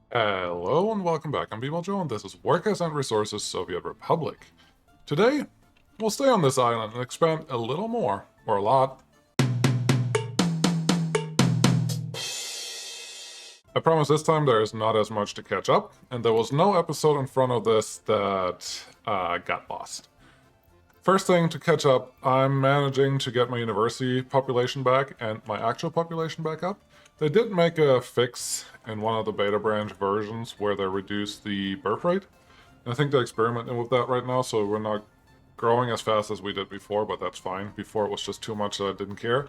Hello and welcome back. I'm Joe and this is Workers and Resources Soviet Republic. Today, we'll stay on this island and expand a little more, or a lot. I promise this time there is not as much to catch up, and there was no episode in front of this that got lost. First thing to catch up, I'm managing to get my university population back and my actual population back up. They did make a fix in one of the beta branch versions where they reduced the birth rate. And I think they're experimenting with that right now, so we're not growing as fast as we did before, but that's fine. Before it was just too much that I didn't care.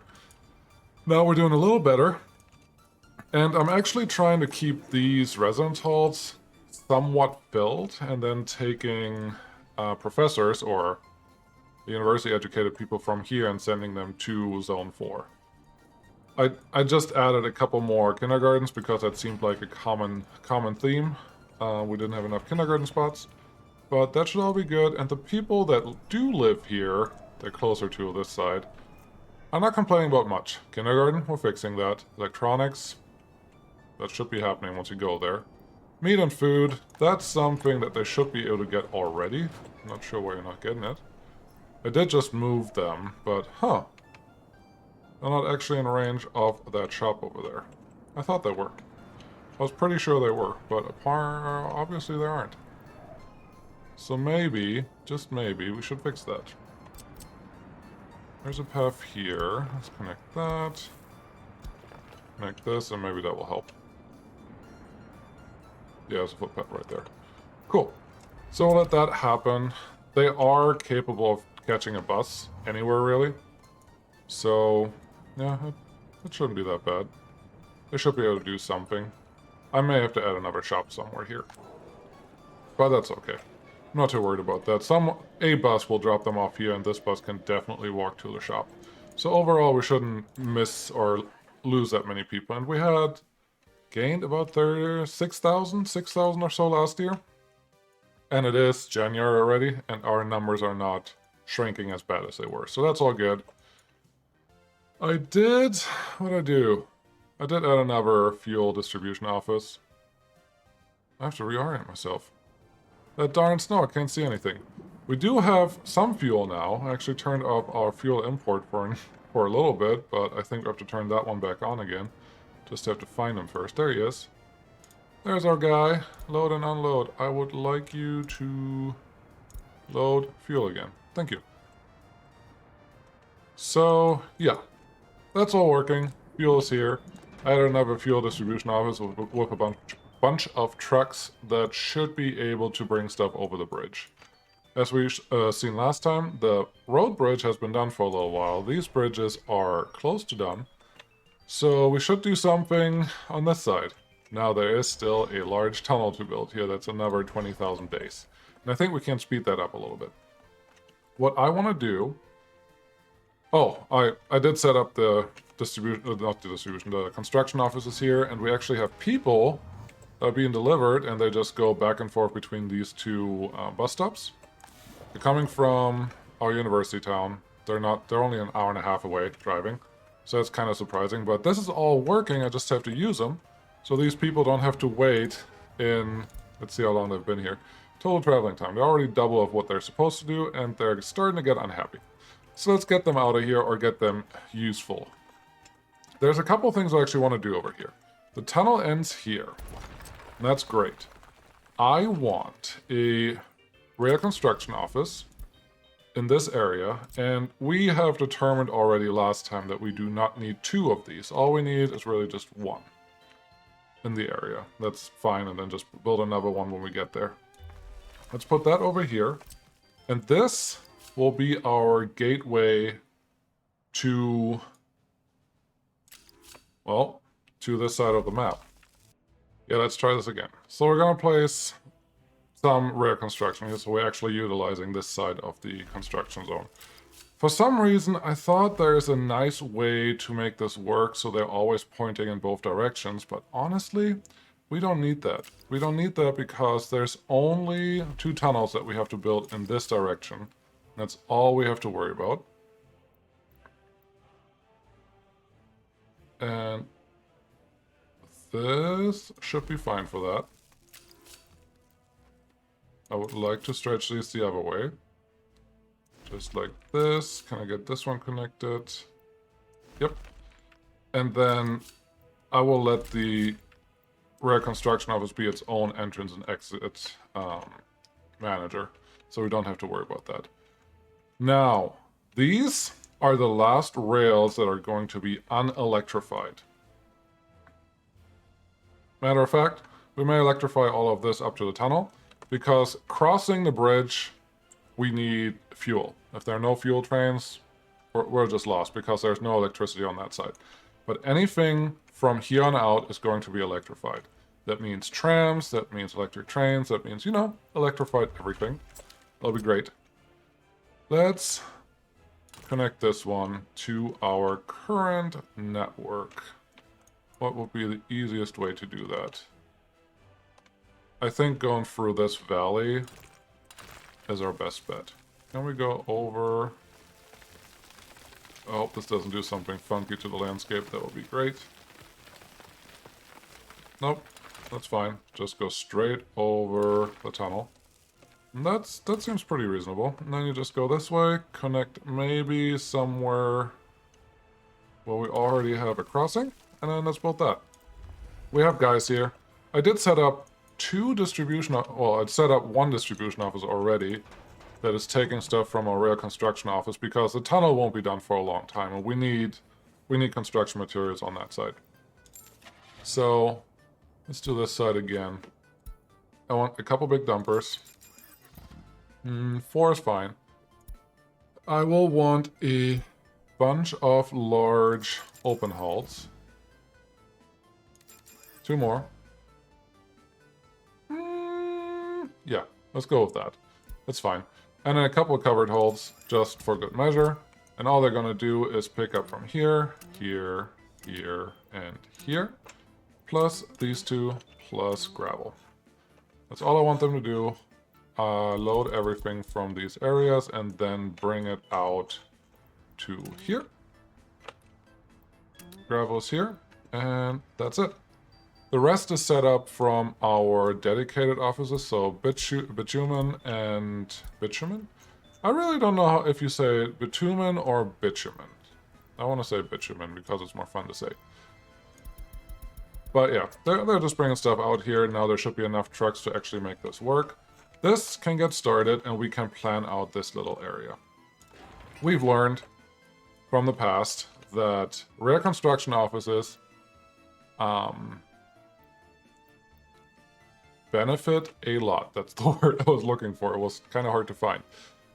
Now we're doing a little better. And I'm actually trying to keep these residence halls somewhat filled and then taking professors or university educated people from here and sending them to Zone 4. I just added a couple more kindergartens because that seemed like a common theme. We didn't have enough kindergarten spots, but that should all be good. And the people that do live here, they're closer to this side, I'm not complaining about much. Kindergarten, we're fixing that. Electronics, that should be happening once you go there. Meat and food, that's something that they should be able to get already. I'm not sure why you're not getting it. I did just move them, but they're not actually in range of that shop over there. I thought they were. I was pretty sure they were, but obviously they aren't. So maybe, just maybe, we should fix that. There's a path here. Let's connect that. Connect this, and maybe that will help. Yeah, there's a footpath right there. Cool. So we'll let that happen. They are capable of catching a bus anywhere, really. So, yeah, it shouldn't be that bad. They should be able to do something. I may have to add another shop somewhere here. But that's okay. I'm not too worried about that. A bus will drop them off here, and this bus can definitely walk to the shop. So overall, we shouldn't miss or lose that many people. And we had gained about 6,000 or so last year. And it is January already, and our numbers are not shrinking as bad as they were. So that's all good. What did I do? I did add another fuel distribution office. I have to reorient myself. That darn snow, I can't see anything. We do have some fuel now. I actually turned off our fuel import for a little bit, but I think we have to turn that one back on again. Just have to find him first. There he is. There's our guy. Load and unload. I would like you to load fuel again. Thank you. So, yeah. That's all working. Fuel is here. I added another fuel distribution office with a bunch of trucks that should be able to bring stuff over the bridge. As we've seen last time, the road bridge has been done for a little while. These bridges are close to done. So we should do something on this side. Now there is still a large tunnel to build here. That's another 20,000 base. And I think we can speed that up a little bit. What I want to do... Oh, I did set up the the construction offices here, and we actually have people being delivered, and they just go back and forth between these two bus stops. They're coming from our university town. They're only an hour and a half away driving, so that's kind of surprising, but this is all working. I just have to use them, so these people don't have to wait in, let's see how long they've been here. Total traveling time. They're already double of what they're supposed to do, and they're starting to get unhappy. So let's get them out of here or get them useful. There's a couple things I actually want to do over here. The tunnel ends here. And that's great. I want a rail construction office in this area, and we have determined already last time that we do not need 2 of these. All we need is really just 1 in the area. That's fine, and then just build another one when we get there. Let's put that over here. And this will be our gateway to, well, to this side of the map. Yeah, let's try this again. So we're going to place some rail construction here, so we're actually utilizing this side of the construction zone. For some reason, I thought there's a nice way to make this work so they're always pointing in both directions, but honestly, we don't need that. We don't need that because there's only 2 tunnels that we have to build in this direction. That's all we have to worry about. And this should be fine for that. I would like to stretch these the other way. Just like this. Can I get this one connected? Yep. And then I will let the rear construction office be its own entrance and exit manager. So we don't have to worry about that. Now, these are the last rails that are going to be unelectrified. Matter of fact, we may electrify all of this up to the tunnel, because crossing the bridge, we need fuel. If there are no fuel trains, we're just lost, because there's no electricity on that side. But anything from here on out is going to be electrified. That means trams, that means electric trains, that means, you know, electrified everything. That'll be great. Let's connect this one to our current network. What would be the easiest way to do that? I think going through this valley is our best bet. Can we go over? I hope this doesn't do something funky to the landscape. That would be great. Nope, that's fine. Just go straight over the tunnel. And that seems pretty reasonable. And then you just go this way, connect maybe somewhere where we already have a crossing, and then that's about that. We have guys here. I did set up I'd set up one distribution office already that is taking stuff from our rail construction office, because the tunnel won't be done for a long time, and we need construction materials on that side. So let's do this side again. I want a couple big dumpers. 4 is fine. I will want a bunch of large open hulls. 2 more. Yeah, let's go with that. That's fine. And then a couple of covered hulls, just for good measure. And all they're going to do is pick up from here, here, here, and here. Plus these 2, plus gravel. That's all I want them to do. Load everything from these areas and then bring it out to here. Gravel's here, and that's it. The rest is set up from our dedicated offices, so bitumen and bitumen. I really don't know if you say bitumen or bitumen. I want to say bitumen because it's more fun to say. But yeah, they're just bringing stuff out here. Now there should be enough trucks to actually make this work. This can get started and we can plan out this little area. We've learned from the past that rail construction offices benefit a lot. That's the word I was looking for. It was kind of hard to find.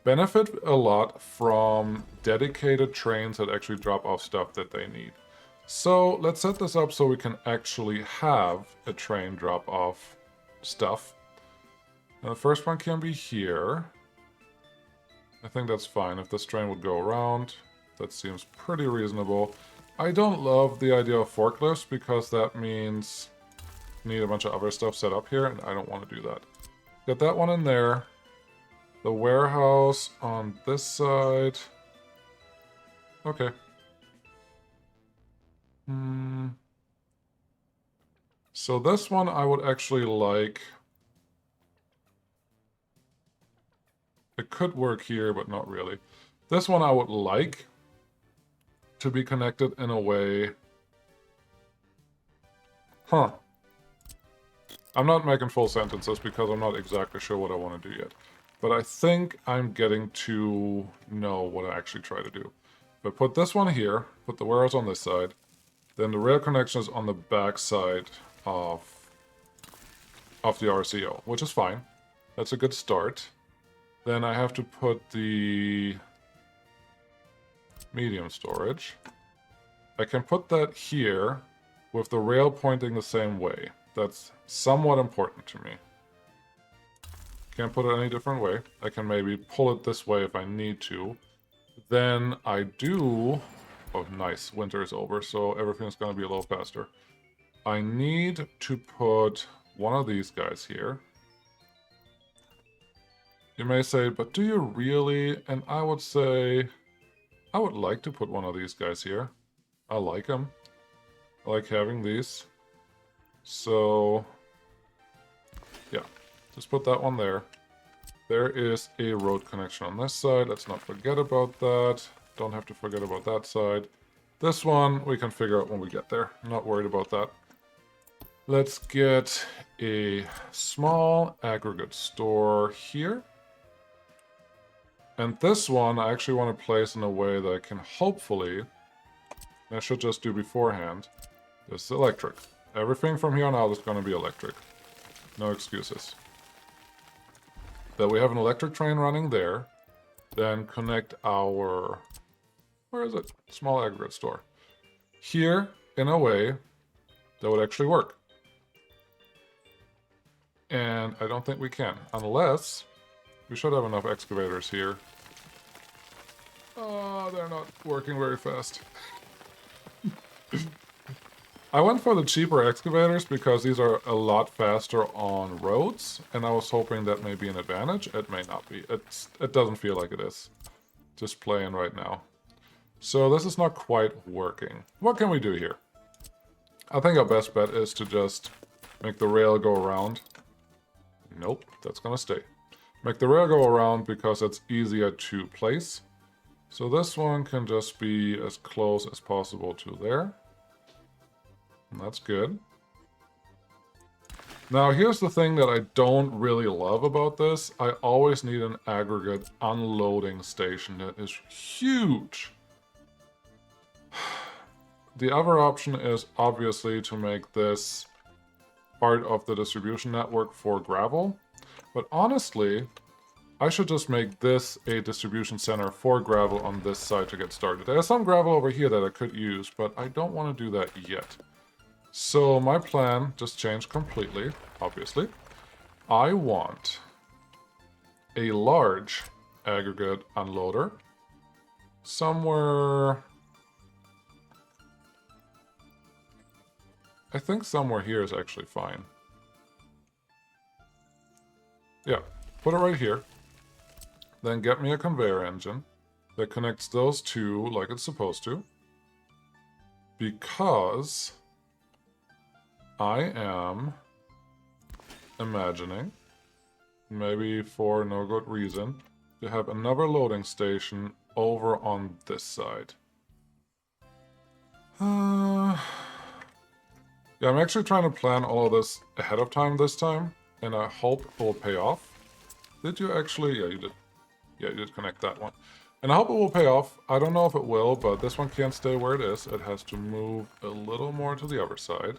Benefit a lot from dedicated trains that actually drop off stuff that they need. So let's set this up so we can actually have a train drop off stuff. Now the first one can be here. I think that's fine. If this train would go around, that seems pretty reasonable. I don't love the idea of forklifts because that means need a bunch of other stuff set up here, and I don't want to do that. Get that one in there. The warehouse on this side. Okay. So this one I would actually like. It could work here, but not really. This one I would like to be connected in a way. I'm not making full sentences because I'm not exactly sure what I want to do yet. But I think I'm getting to know what I actually try to do. If I put this one here, put the warehouse on this side, then the rail connection is on the back side of the RCO, which is fine. That's a good start. Then I have to put the medium storage. I can put that here with the rail pointing the same way. That's somewhat important to me. Can't put it any different way. I can maybe pull it this way if I need to. Then I do... Oh, nice. Winter is over, so everything's going to be a little faster. I need to put one of these guys here. You may say, but do you really? And I would say, I would like to put one of these guys here. I like them. I like having these. So, yeah, just put that one there. There is a road connection on this side. Let's not forget about that. Don't have to forget about that side. This one we can figure out when we get there. I'm not worried about that. Let's get a small aggregate store here. And this one I actually want to place in a way that I can hopefully, I should just do beforehand, this is electric. Everything from here on out is going to be electric. No excuses. That we have an electric train running there, then connect our, where is it? Small aggregate store. Here, in a way that would actually work. And I don't think we can, unless we should have enough excavators here. Oh, they're not working very fast. I went for the cheaper excavators because these are a lot faster on roads, and I was hoping that may be an advantage. It may not be. It doesn't feel like it is. Just playing right now. So this is not quite working. What can we do here? I think our best bet is to just make the rail go around. Nope, that's gonna stay. Make the rail go around because it's easier to place. So this one can just be as close as possible to there. And that's good. Now here's the thing that I don't really love about this. I always need an aggregate unloading station that is huge. The other option is obviously to make this part of the distribution network for gravel. But honestly, I should just make this a distribution center for gravel on this side to get started. There's some gravel over here that I could use, but I don't want to do that yet. So my plan just changed completely, obviously. I want a large aggregate unloader somewhere. I think somewhere here is actually fine. Yeah, put it right here. Then get me a conveyor engine that connects those two like it's supposed to. Because I am imagining, maybe for no good reason, to have another loading station over on this side. Yeah, I'm actually trying to plan all of this ahead of time this time, and I hope it will pay off. Did you actually? Yeah, you did. Yeah, you did connect that one. And I hope it will pay off. I don't know if it will, but this one can't stay where it is. It has to move a little more to the other side.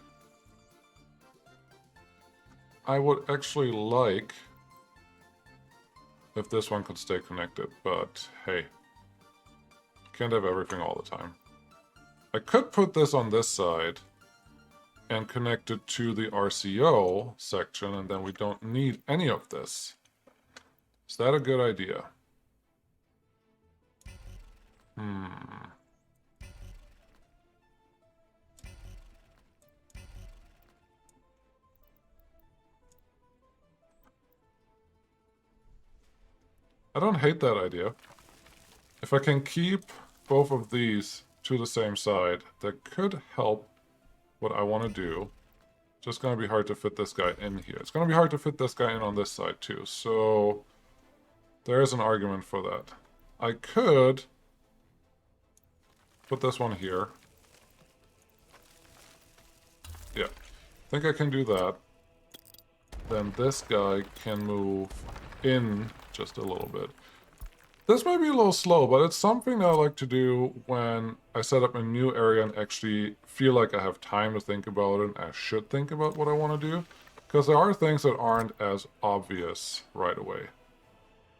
I would actually like if this one could stay connected, but hey, can't have everything all the time. I could put this on this side and connect it to the RCO section, and then we don't need any of this. Is that a good idea? I don't hate that idea. If I can keep both of these to the same side, that could help what I want to do. Just going to be hard to fit this guy in here. It's going to be hard to fit this guy in on this side too, so there is an argument for that. I could put this one here. Yeah, I think I can do that. Then this guy can move in just a little bit. This might be a little slow, but it's something that I like to do when I set up a new area and actually feel like I have time to think about it and I should think about what I want to do. Because there are things that aren't as obvious right away.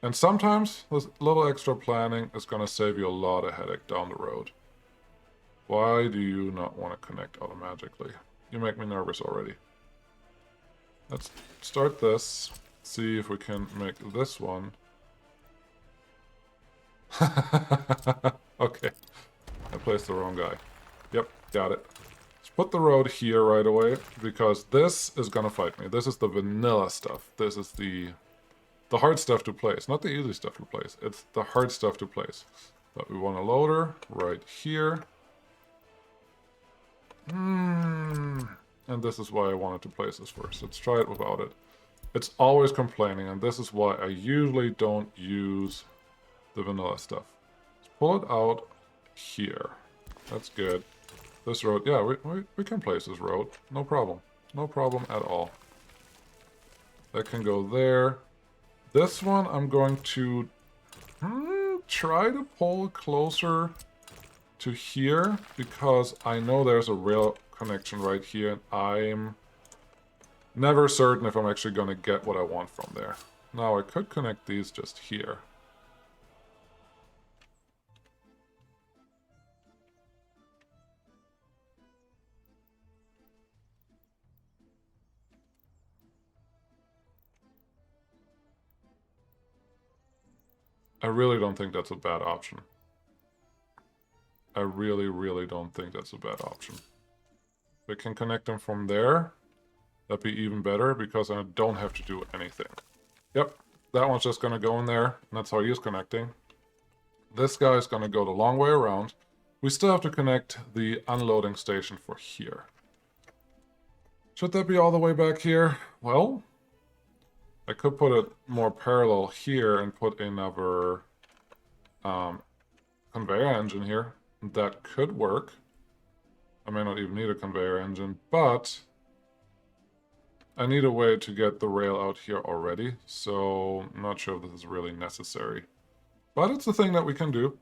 And sometimes this little extra planning is going to save you a lot of headache down the road. Why do you not want to connect automatically? You make me nervous already. Let's start this. See if we can make this one. Okay. I placed the wrong guy. Yep, got it. Let's put the road here right away, because this is gonna fight me. This is the vanilla stuff. This is the hard stuff to place. Not the easy stuff to place. It's the hard stuff to place. But we want a loader right here. And this is why I wanted to place this first. Let's try it without it. It's always complaining, and this is why I usually don't use the vanilla stuff. Let's pull it out here. That's good. This road, yeah, we can place this road. No problem. No problem at all. That can go there. This one I'm going to try to pull closer to here because I know there's a rail connection right here, and I'm never certain if I'm actually going to get what I want from there. Now I could connect these just here. I really don't think that's a bad option. I really, really don't think that's a bad option. If I can connect them from there, that'd be even better because I don't have to do anything. Yep, that one's just going to go in there, and that's how he is connecting. This guy is going to go the long way around. We still have to connect the unloading station for here. Should that be all the way back here? Well, I could put it more parallel here and put another conveyor engine here. That could work. I may not even need a conveyor engine, but I need a way to get the rail out here already, so I'm not sure if this is really necessary. But it's a thing that we can do.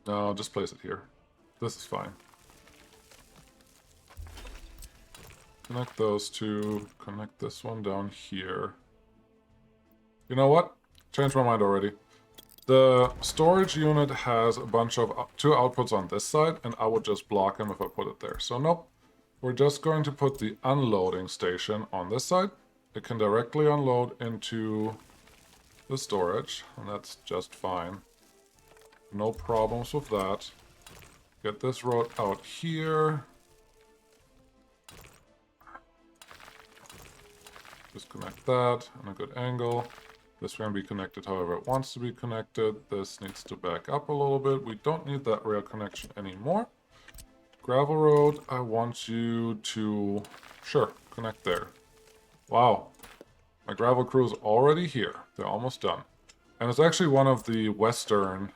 No, just place it here. This is fine. Connect those two. Connect this one down here. You know what? Changed my mind already. The storage unit has a bunch of two outputs on this side, and I would just block them if I put it there. So nope. We're just going to put the unloading station on this side. It can directly unload into the storage, and that's just fine. No problems with that. Get this road out here. Just connect that on a good angle. This can be connected however it wants to be connected. This needs to back up a little bit. We don't need that rail connection anymore. Gravel road, I want you to, sure, connect there. Wow, my gravel crew is already here. They're almost done. And it's actually one of the Western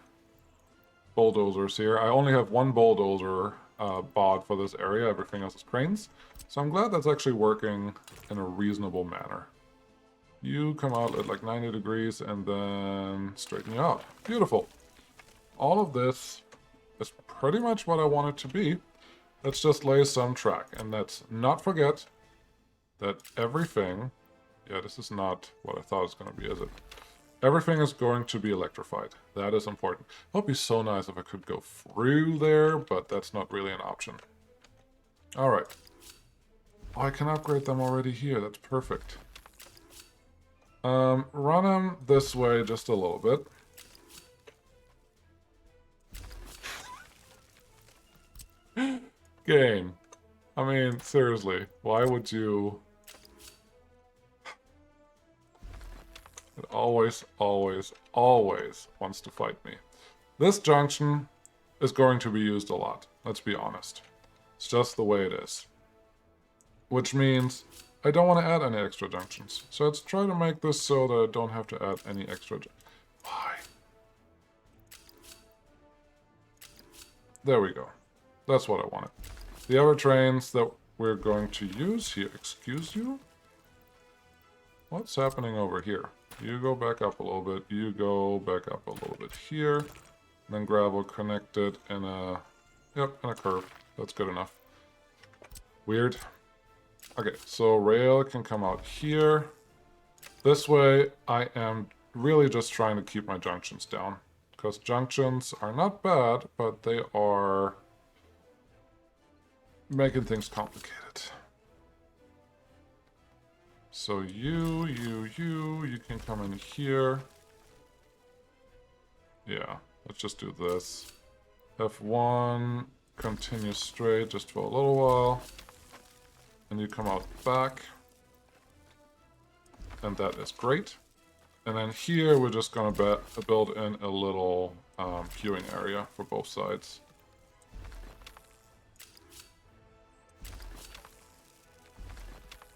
bulldozers here. I only have one bulldozer bought for this area. Everything else is cranes. So I'm glad that's actually working in a reasonable manner. You come out at like 90 degrees and then straighten you out. Beautiful. All of this is pretty much what I want it to be. Let's just lay some track. And let's not forget that everything... Yeah, this is not what I thought it was going to be, is it? Everything is going to be electrified. That is important. It would be so nice if I could go through there, but that's not really an option. Alright. Oh, I can upgrade them already here. That's perfect. Run them this way just a little bit. Game. I mean, seriously, why would you... It always, always, always wants to fight me. This junction is going to be used a lot, let's be honest. It's just the way it is. Which means I don't want to add any extra junctions. So let's try to make this so that I don't have to add any extra... Why? There we go. That's what I wanted. The other trains that we're going to use here... Excuse you? What's happening over here? You go back up a little bit. You go back up a little bit here. Then gravel connected in a... Yep, in a curve. That's good enough. Weird. Okay, so rail can come out here. This way, I am really just trying to keep my junctions down. Because junctions are not bad, but they are making things complicated. So you can come in here. Yeah, let's just do this. F1, continue straight just for a little while. And you come out back. And that is great. And then here we're just going to build in a little queuing area for both sides.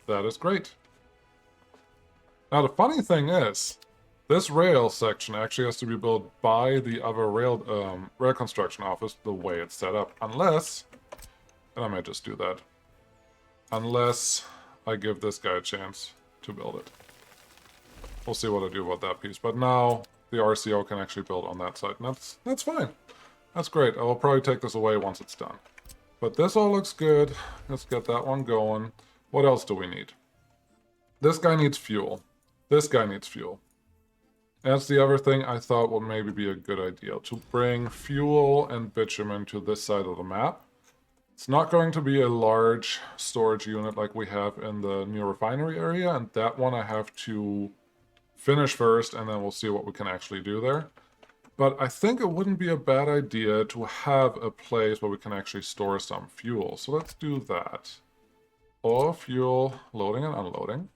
That is great. Now the funny thing is, this rail section actually has to be built by the other rail construction office the way it's set up. Unless, and I might just do that, unless I give this guy a chance to build it. We'll see what I do about that piece. But now the RCO can actually build on that side. And that's fine. That's great. I will probably take this away once it's done. But this all looks good. Let's get that one going. What else do we need? This guy needs fuel. This guy needs fuel. That's the other thing I thought would maybe be a good idea. To bring fuel and bitumen to this side of the map. It's not going to be a large storage unit like we have in the new refinery area. And that one I have to finish first, and then we'll see what we can actually do there. But I think it wouldn't be a bad idea to have a place where we can actually store some fuel. So let's do that. All fuel loading and unloading.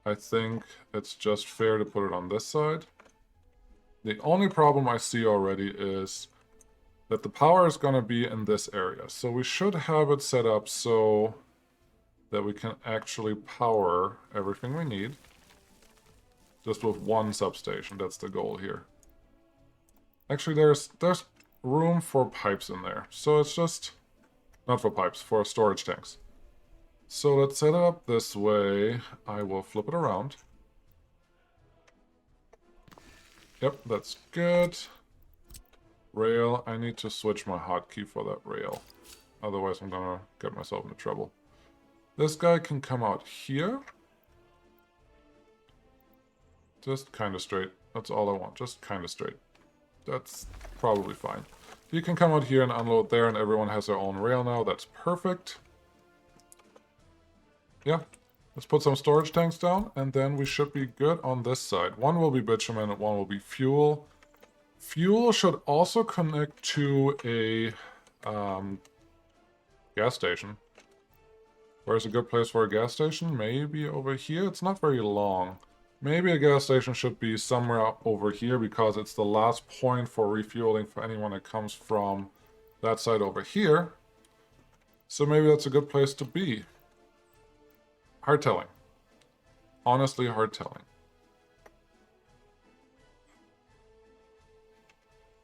I think it's just fair to put it on this side. The only problem I see already is that the power is going to be in this area. So we should have it set up so that we can actually power everything we need. Just with one substation, that's the goal here. Actually, there's room for pipes in there. So it's just, not for pipes, for storage tanks. So let's set it up this way. I will flip it around. Yep, that's good. Rail, I need to switch my hotkey for that rail. Otherwise I'm gonna get myself into trouble. This guy can come out here. Just kind of straight. That's all I want. Just kind of straight. That's probably fine. You can come out here and unload there, and everyone has their own rail now. That's perfect. Yeah. Let's put some storage tanks down, and then we should be good on this side. One will be bitumen, and one will be fuel. Fuel should also connect to a gas station. Where's a good place for a gas station? Maybe over here? It's not very long. Maybe a gas station should be somewhere up over here because it's the last point for refueling for anyone that comes from that side over here. So maybe that's a good place to be. Hard telling. Honestly, hard telling.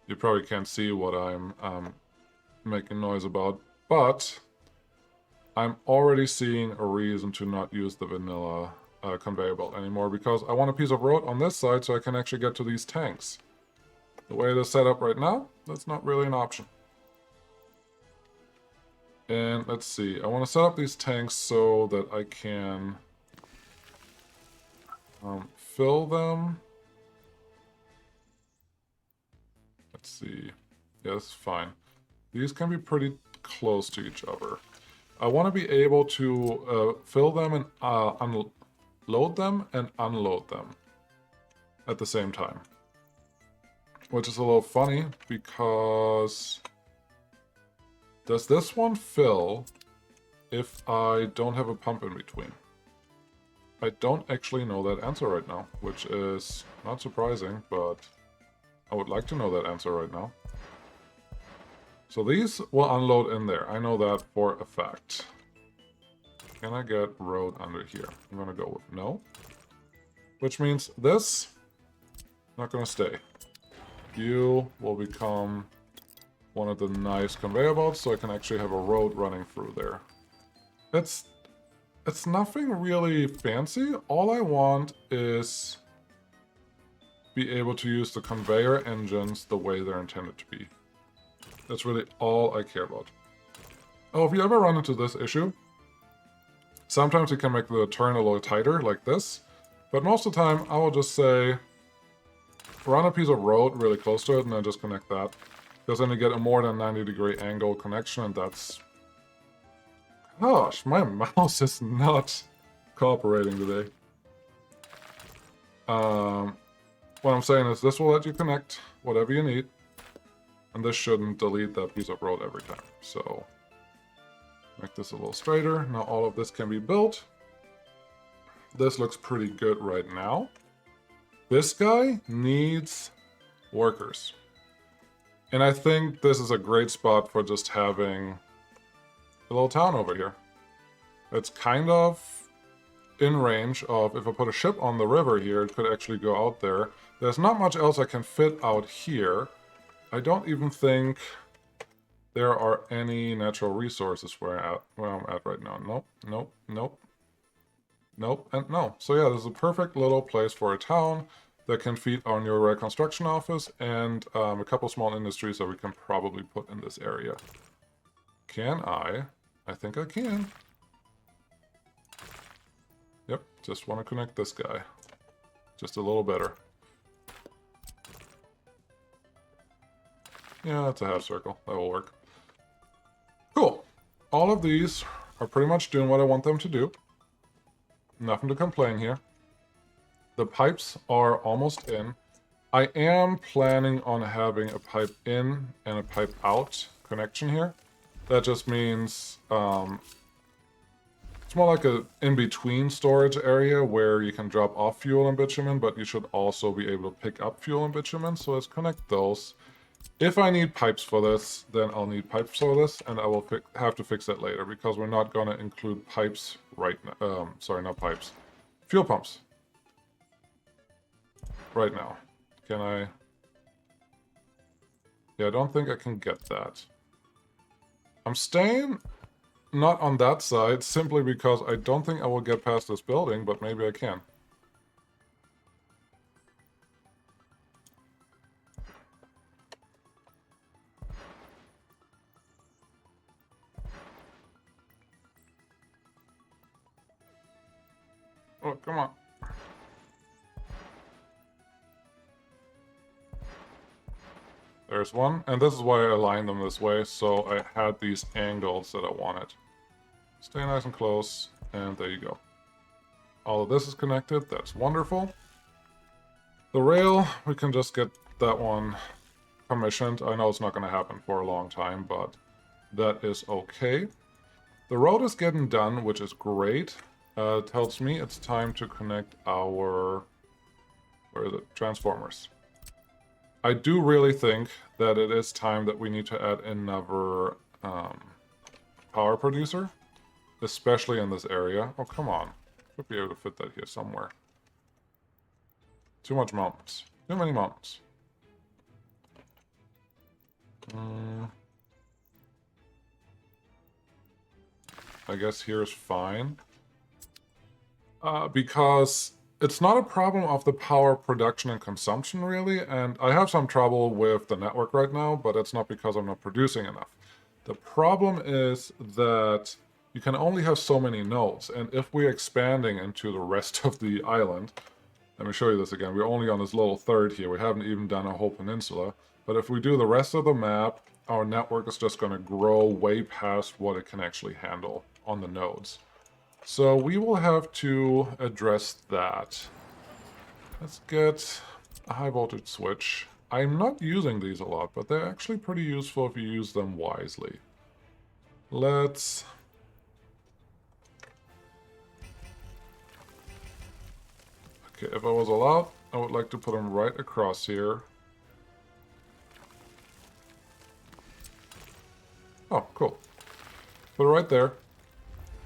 You probably can't see what I'm making noise about, but I'm already seeing a reason to not use the vanilla conveyor belt anymore because I want a piece of road on this side so I can actually get to these tanks. The way it is set up right now, that's not really an option. And let's see, I want to set up these tanks so that I can fill them. Let's see. Yeah, this is fine. These can be pretty close to each other. I want to be able to fill them and load them and unload them at the same time. Which is a little funny because does this one fill if I don't have a pump in between? I don't actually know that answer right now, which is not surprising, but I would like to know that answer right now. So these will unload in there. I know that for a fact. Can I get road under here? I'm gonna go with no. Which means this, not gonna stay. You will become one of the nice conveyor belts, so I can actually have a road running through there. It's nothing really fancy. All I want is be able to use the conveyor engines the way they're intended to be. That's really all I care about. Oh, if you ever run into this issue, sometimes you can make the turn a little tighter, like this. But most of the time, I will just say, run a piece of road really close to it, and then just connect that. Because then you get a more than 90-degree angle connection, and that's... Gosh, my mouse is not cooperating today. What I'm saying is this will let you connect whatever you need. And this shouldn't delete that piece of road every time. So Make this a little straighter. Now all of this can be built. This looks pretty good right now. This guy needs workers. And I think this is a great spot for just having a little town over here. It's kind of in range of, if I put a ship on the river here, it could actually go out there. There's not much else I can fit out here. I don't even think there are any natural resources where I'm at right now. Nope, nope, nope. Nope, and no. So yeah, this is a perfect little place for a town that can feed our new reconstruction office and a couple small industries that we can probably put in this area. Can I? I think I can. Yep, just want to connect this guy. Just a little better. Yeah, that's a half circle. That will work. Cool. All of these are pretty much doing what I want them to do. Nothing to complain here. The pipes are almost in. I am planning on having a pipe in and a pipe out connection here. That just means it's more like a in-between storage area where you can drop off fuel and bitumen, but you should also be able to pick up fuel and bitumen. So let's connect those. If I need pipes for this, then I'll need pipes for this, and I will have to fix that later because we're not going to include pipes right now. Sorry, not pipes. Fuel pumps. Right now. Can I? Yeah, I don't think I can get that. I'm staying not on that side simply because I don't think I will get past this building, but maybe I can. Oh, come on. There's one, and this is why I aligned them this way, so I had these angles that I wanted. Stay nice and close, and there you go. All of this is connected, that's wonderful. The rail, we can just get that one commissioned. I know it's not going to happen for a long time, but that is okay. The road is getting done, which is great. Tells me it's time to connect our... where is it? Transformers. I do really think that it is time that we need to add another power producer, especially in this area. Oh, come on. Should be able to fit that here somewhere. Too much mountains. Too many mountains. I guess here's fine. Because it's not a problem of the power production and consumption, really, and I have some trouble with the network right now, but it's not because I'm not producing enough. The problem is that you can only have so many nodes, and if we're expanding into the rest of the island, let me show you this again, we're only on this little third here, we haven't even done a whole peninsula, but if we do the rest of the map, our network is just going to grow way past what it can actually handle on the nodes. So we will have to address that. Let's get a high voltage switch. I'm not using these a lot, but they're actually pretty useful if you use them wisely. Let's... Okay, if I was allowed, I would like to put them right across here. Oh, cool. Put it right there.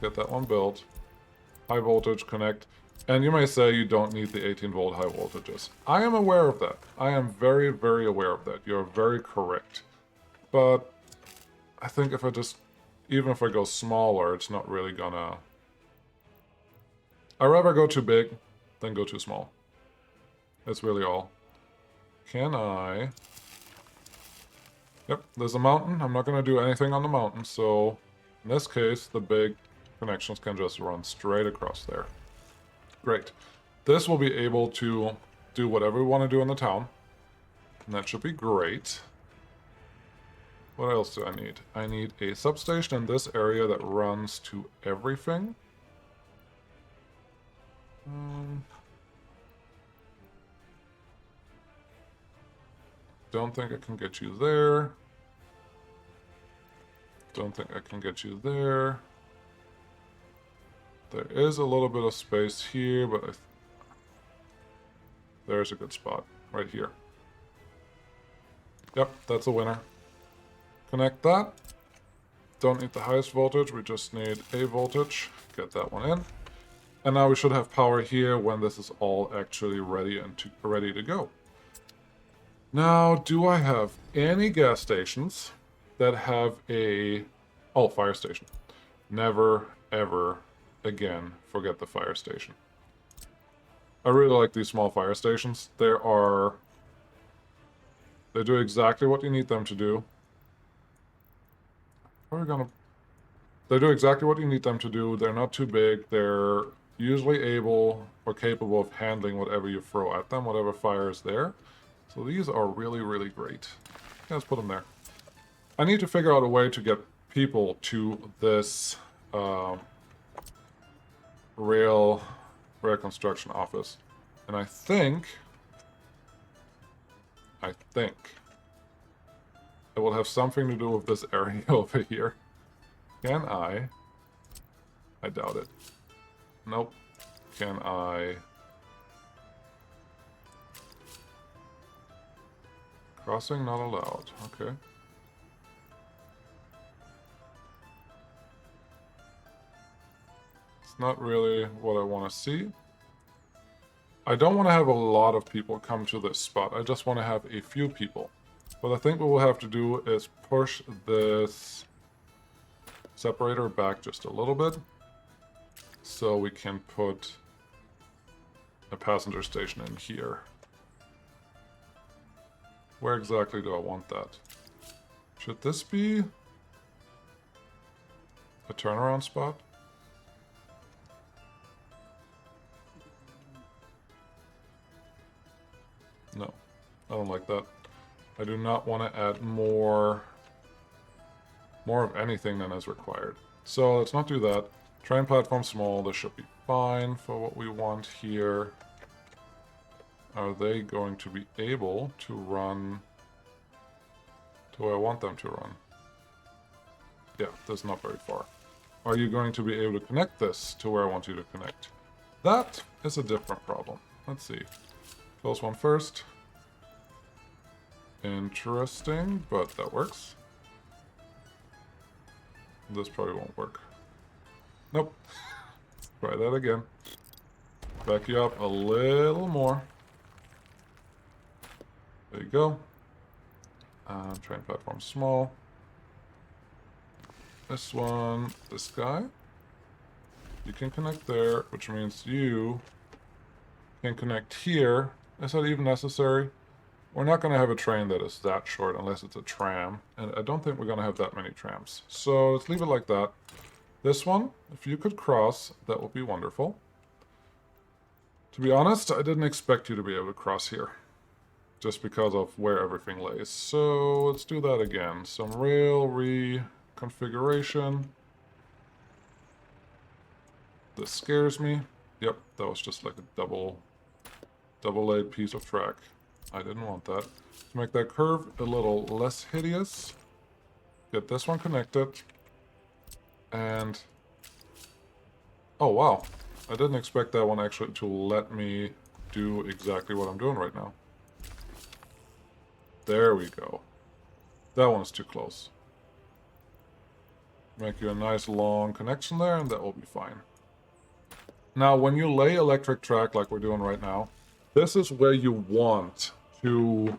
Get that one built. High voltage connect. And you may say you don't need the 18 volt high voltages. I am aware of that. I am very, very aware of that. You're very correct. But I think if I just, even if I go smaller, it's not really gonna... I'd rather go too big than go too small. That's really all. Can I... Yep, there's a mountain. I'm not gonna do anything on the mountain, so in this case, the big connections can just run straight across there. Great. This will be able to do whatever we want to do in the town. And that should be great. What else do I need? I need a substation in this area that runs to everything. Don't think I can get you there. Don't think I can get you there. There is a little bit of space here, but there's a good spot right here. Yep, that's a winner. Connect that. Don't need the highest voltage, we just need a voltage. Get that one in. And now we should have power here when this is all actually ready and ready to go. Now, do I have any gas stations that have a... Oh, fire station. Never, ever again forget the fire station. I really like these small fire stations. They do exactly what you need them to do. They do exactly what you need them to do. They're not too big. They're usually able or capable of handling whatever you throw at them, whatever fire is there. So these are really, really great. Yeah, let's put them there. I need to figure out a way to get people to this rail construction office. And I think it will have something to do with this area over here. Can I doubt it. Nope. Can I... Crossing not allowed. Okay. It's not really what I want to see. I don't want to have a lot of people come to this spot. I just want to have a few people. What I think we will have to do is push this separator back just a little bit so we can put a passenger station in here. Where exactly do I want that? Should this be a turnaround spot? No, I don't like that. I do not want to add more of anything than is required. So let's not do that. Train platform small, this should be fine for what we want here. Are they going to be able to run to where I want them to run? Yeah, that's not very far. Are you going to be able to connect this to where I want you to connect? That is a different problem. Let's see. Close one first. Interesting, but that works. This probably won't work. Nope. Try that again. Back you up a little more. There you go. Train platform small. This one, this guy. You can connect there, which means you can connect here. Is that even necessary? We're not going to have a train that is that short unless it's a tram. And I don't think we're going to have that many trams. So let's leave it like that. This one, if you could cross, that would be wonderful. To be honest, I didn't expect you to be able to cross here. Just because of where everything lays. So let's do that again. Some rail reconfiguration. This scares me. Yep, that was just like a double laid piece of track. I didn't want that. To make that curve a little less hideous, get this one connected. And... oh wow, I didn't expect that one actually to let me do exactly what I'm doing right now. There we go. That one's too close. Make you a nice long connection there, and that will be fine. Now, when you lay electric track like we're doing right now, this is where you want to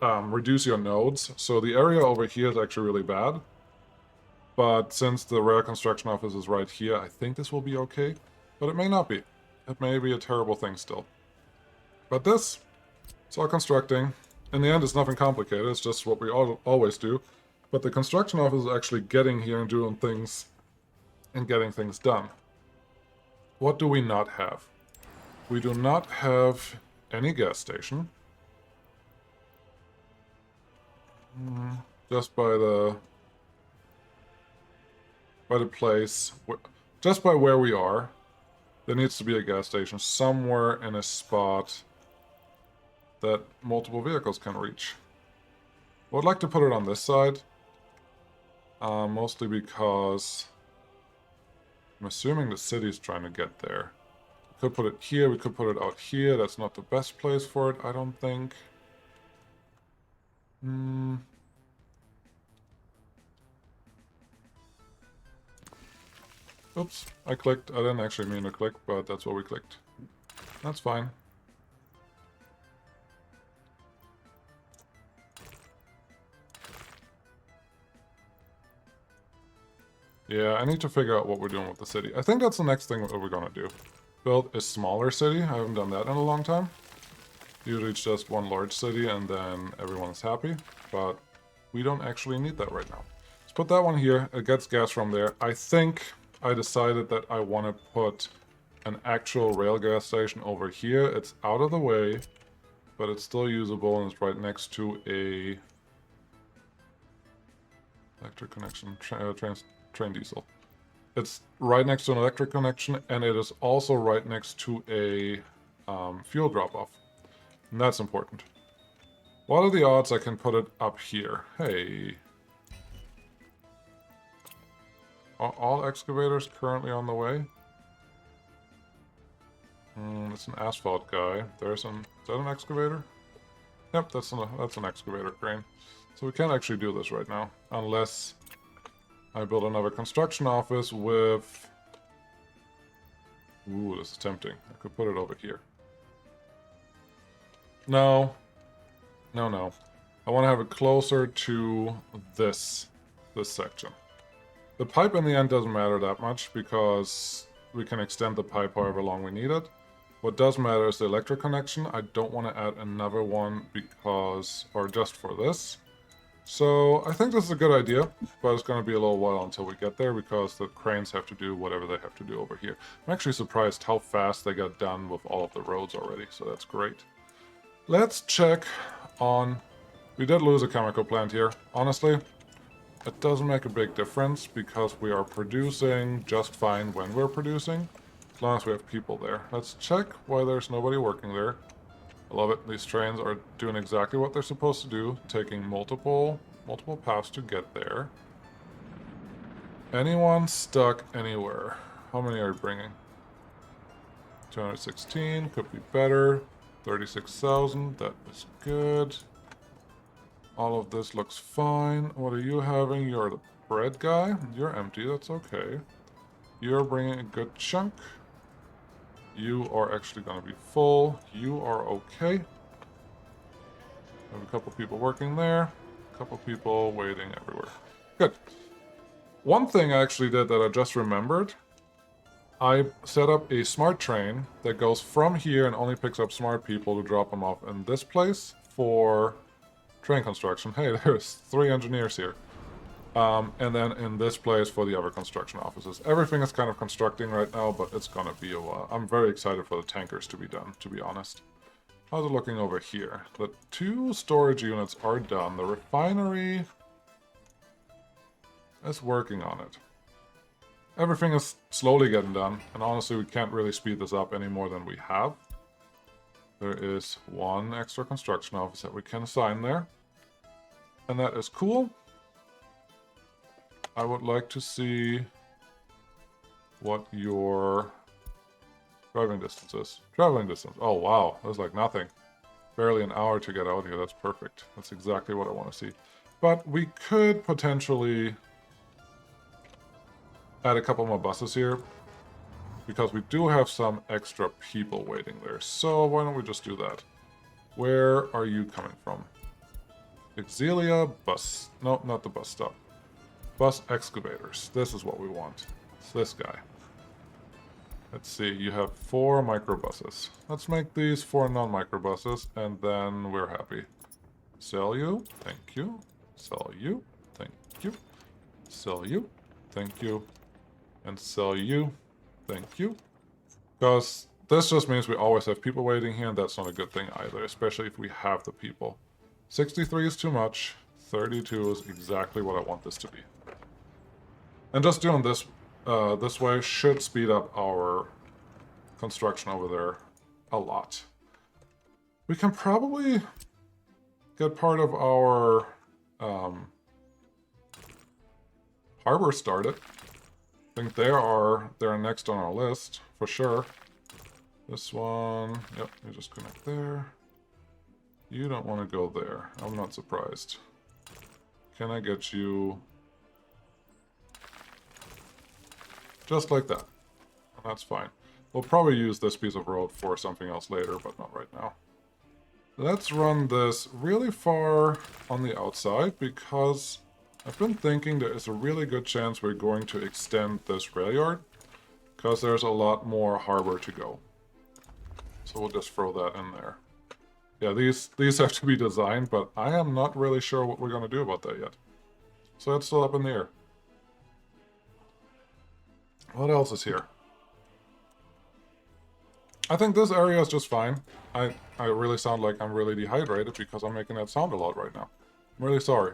reduce your nodes. So the area over here is actually really bad. But since the rail construction office is right here, I think this will be okay. But it may not be. It may be a terrible thing still. But this... it's all constructing. In the end, it's nothing complicated. It's just what we always do. But the construction office is actually getting here and doing things and getting things done. What do we not have? We do not have any gas station. Just by the place, just by where we are, there needs to be a gas station somewhere in a spot that multiple vehicles can reach. I would like to put it on this side. Mostly because I'm assuming the city's trying to get there. We could put it here, we could put it out here. That's not the best place for it, I don't think. Hmm. Oops, I clicked. I didn't actually mean to click, but that's what we clicked. That's fine. Yeah, I need to figure out what we're doing with the city. I think that's the next thing that we're gonna do. Build a smaller city. I haven't done that in a long time. Usually it's just one large city and then everyone's happy. But we don't actually need that right now. Let's put that one here. It gets gas from there. I think I decided that I want to put an actual rail gas station over here. It's out of the way, but it's still usable and it's right next to a electric connection, train diesel. It's right next to an electric connection, and it is also right next to a fuel drop-off. And that's important. What are the odds I can put it up here? Hey. Are all excavators currently on the way? It's an asphalt guy. Is that an excavator? Yep, that's an excavator crane. So we can't actually do this right now, unless I build another construction office with... Ooh, this is tempting. I could put it over here. No. No. I want to have it closer to this section. The pipe in the end doesn't matter that much because we can extend the pipe however long we need it. What does matter is the electric connection. I don't want to add another one because, or just for this. So I think this is a good idea, but it's going to be a little while until we get there because the cranes have to do whatever they have to do over here. I'm actually surprised how fast they got done with all of the roads already, so that's great. Let's check on... We did lose a chemical plant here. Honestly, it doesn't make a big difference because we are producing just fine when we're producing, as long as we have people there. Let's check why there's nobody working there. I love it. These trains are doing exactly what they're supposed to do, taking multiple paths to get there. Anyone stuck anywhere? How many are you bringing? 216, could be better. 36,000, that is good. All of this looks fine. What are you having? You're the bread guy. You're empty, that's okay. You're bringing a good chunk. You are actually going to be full. You are okay. Have a couple people working there. A couple people waiting everywhere. Good. One thing I actually did that I just remembered. I set up a smart train that goes from here and only picks up smart people to drop them off in this place for train construction. Hey, there's 3 engineers here. And then in this place for the other construction offices. Everything is kind of constructing right now, but it's gonna be a while. I'm very excited for the tankers to be done, to be honest. How's it looking over here? The 2 storage units are done. The refinery is working on it. Everything is slowly getting done, and honestly we can't really speed this up any more than we have. There is 1 extra construction office that we can assign there. And that is cool. I would like to see what your driving distance is. Traveling distance. Oh, wow. That's like nothing. Barely an hour to get out here. That's perfect. That's exactly what I want to see. But we could potentially add a couple more buses here because we do have some extra people waiting there. So why don't we just do that? Where are you coming from? Exilia bus. No, not the bus stop. Bus excavators. This is what we want. It's this guy. Let's see, you have 4 microbuses. Let's make these 4 non-microbuses, and then we're happy. Sell you. Thank you. Sell you. Thank you. Sell you. Thank you. And sell you. Thank you. Because this just means we always have people waiting here, and that's not a good thing either, especially if we have the people. 63 is too much. 32 is exactly what I want this to be. And just doing this this way should speed up our construction over there a lot. We can probably get part of our harbor started. I think they're next on our list, for sure. This one, yep, you just connect there. You don't want to go there. I'm not surprised. Can I get you... just like that. That's fine. We'll probably use this piece of road for something else later, but not right now. Let's run this really far on the outside, because I've been thinking there is a really good chance we're going to extend this rail yard, because there's a lot more harbor to go. So we'll just throw that in there. Yeah, these have to be designed, but I am not really sure what we're going to do about that yet. So that's still up in the air. What else is here? I think this area is just fine. I really sound like I'm really dehydrated because I'm making that sound a lot right now. I'm really sorry.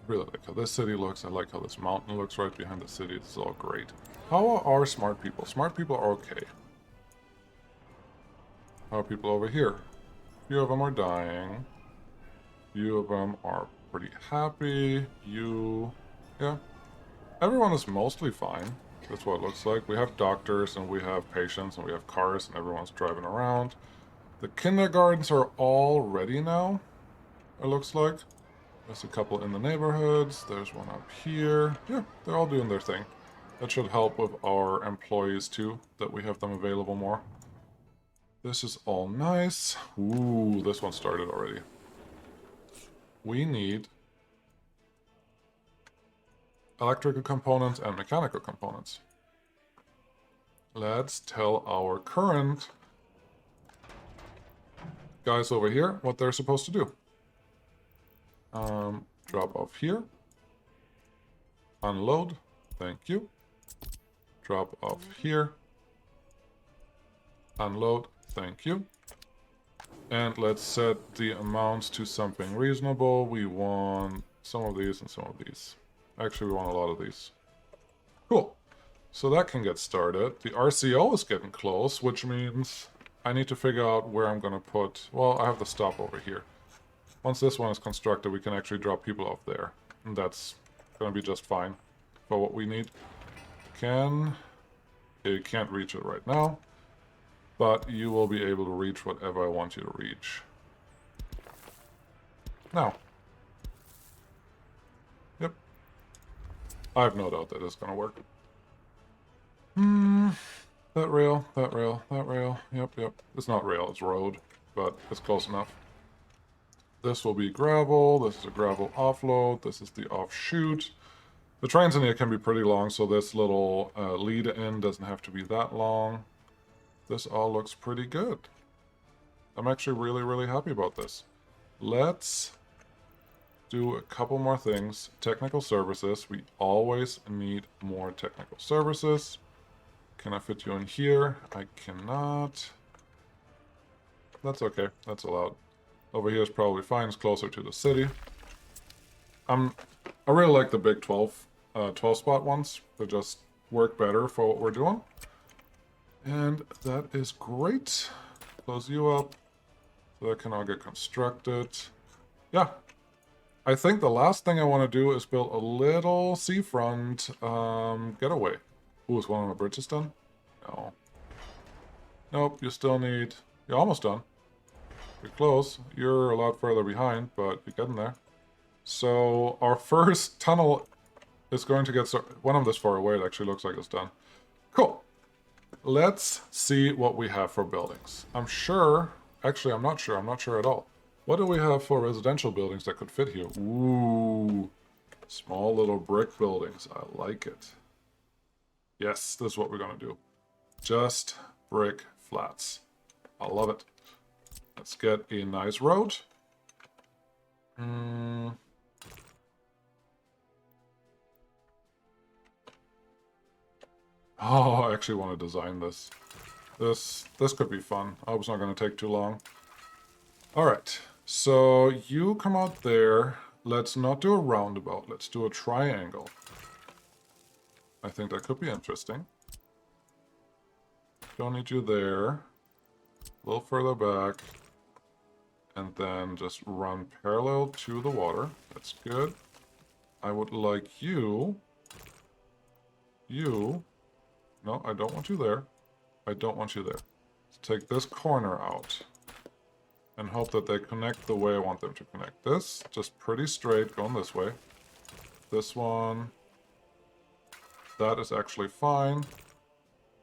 Really like how this city looks. I like how this mountain looks right behind the city. This is all great. How are smart people? Smart people are okay. How are people over here? A few of them are dying. A few of them are pretty happy. Yeah. Everyone is mostly fine. That's what it looks like. We have doctors, and we have patients, and we have cars, and everyone's driving around. The kindergartens are all ready now, it looks like. There's a couple in the neighborhoods. There's one up here. Yeah, they're all doing their thing. That should help with our employees, too, that we have them available more. This is all nice. Ooh, this one started already. We need electrical components and mechanical components. Let's tell our current guys over here what they're supposed to do. Drop off here. Unload. Thank you. Drop off here. Unload. Thank you. And let's set the amounts to something reasonable. We want some of these and some of these. Actually, we want a lot of these. Cool. So that can get started. The RCO is getting close, which means I need to figure out where I'm going to put... well, I have the stop over here. Once this one is constructed, we can actually drop people off there. And that's going to be just fine for what we need. You can't reach it right now, but you will be able to reach whatever I want you to reach. Now. Yep. I have no doubt that it's going to work. That rail, that rail, that rail. Yep. It's not rail, it's road, but it's close enough. This will be gravel. This is a gravel offload. This is the offshoot. The trains in here can be pretty long, so this little lead-in doesn't have to be that long. This all looks pretty good. I'm actually really, really happy about this. Let's do a couple more things. Technical services. We always need more technical services. Can I fit you in here? I cannot. That's okay. That's allowed. Over here is probably fine. It's closer to the city. I really like the big 12 spot ones. They just work better for what we're doing. And that is great. Close you up. So that can all get constructed. Yeah. I think the last thing I want to do is build a little seafront getaway. Ooh, is one of my bridges done? No. Nope, you still need... you're almost done. You're close. You're a lot further behind, but you're getting there. So our first tunnel is going to get... one of this far away, it actually looks like it's done. Cool. Let's see what we have for buildings. I'm sure... actually, I'm not sure. I'm not sure at all. What do we have for residential buildings that could fit here? Ooh. Small little brick buildings. I like it. Yes, this is what we're going to do. Just brick flats. I love it. Let's get a nice road. Oh, I actually want to design this. This could be fun. I hope it's not going to take too long. Alright, so you come out there. Let's not do a roundabout. Let's do a triangle. I think that could be interesting. Don't need you there. A little further back. And then just run parallel to the water. That's good. I would like you... No, I don't want you there. I don't want you there. Let's take this corner out. And hope that they connect the way I want them to connect. This, just pretty straight, going this way. This one... That is actually fine.